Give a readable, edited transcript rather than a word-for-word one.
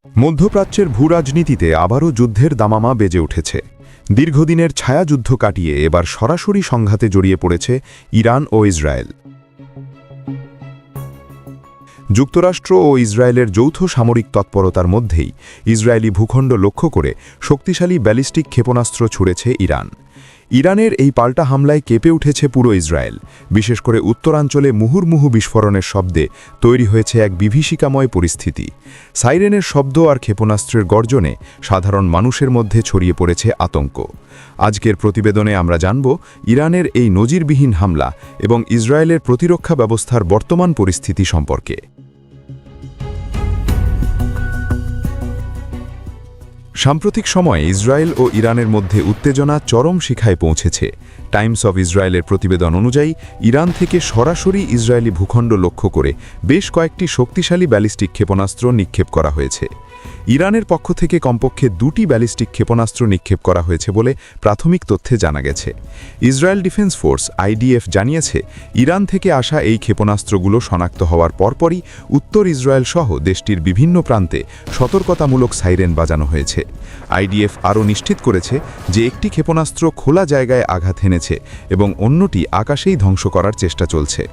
মধ্যপ্রাচ্যের ভূরাজনীতিতে আবারও যুদ্ধের দামামা বেজে উঠেছে। দীর্ঘদিনের ছায়াযুদ্ধ কাটিয়ে এবার সরাসরি সংঘাতে জড়িয়ে পড়েছে ইরান ও ইসরায়েল। যুক্তরাষ্ট্র ও ইসরায়েলের যৌথ সামরিক তৎপরতার মধ্যেই ইসরায়েলি ভূখণ্ড লক্ষ্য করে শক্তিশালী ব্যালিস্টিক ক্ষেপণাস্ত্র ছুড়েছে ইরান। ইরানের এই পাল্টা হামলায় কেঁপে উঠেছে পুরো ইসরায়েল। বিশেষ করে উত্তরাঞ্চলে মুহুর্মুহু বিস্ফোরণের শব্দে তৈরি হয়েছে এক বিভীষিকাময় পরিস্থিতি। সাইরেনের শব্দ আর ক্ষেপণাস্ত্রের গর্জনে সাধারণ মানুষের মধ্যে ছড়িয়ে পড়েছে আতঙ্ক। আজকের প্রতিবেদনে আমরা জানব ইরানের এই নজিরবিহীন হামলা এবং ইসরায়েলের প্রতিরক্ষা ব্যবস্থার বর্তমান পরিস্থিতি সম্পর্কে। সাম্প্রতিক সময়ে ইসরায়েল ও ইরানের মধ্যে উত্তেজনা চরম শিখায় পৌঁছেছে। টাইমস অফ ইসরায়েলের প্রতিবেদন অনুযায়ী ইরান থেকে সরাসরি ইসরায়েলি ভূখণ্ড লক্ষ্য করে বেশ কয়েকটি শক্তিশালী ব্যালিস্টিক ক্ষেপণাস্ত্র নিক্ষেপ করা হয়েছে। ইরানের পক্ষ থেকে কমপক্ষে 2টি ব্যালিস্টিক ক্ষেপণাস্ত্র নিক্ষেপ করা হয়েছে বলে প্রাথমিক তথ্যে জানা গেছে। ইসরায়েল ডিফেন্স ফোর্স আইডিএফ জানিয়েছে, ইরান থেকে আসা এই ক্ষেপণাস্ত্রগুলো শনাক্ত হওয়ার পরপরই উত্তর ইসরায়েল সহ দেশটির বিভিন্ন প্রান্তে সতর্কতামূলক সাইরেন বাজানো হয়েছে। আইডিএফ আরও নিশ্চিত করেছে যে একটি ক্ষেপণাস্ত্র খোলা জায়গায় আঘাত হেনেছে এবং অন্যটি আকাশেই ধ্বংস করার চেষ্টা চলছে।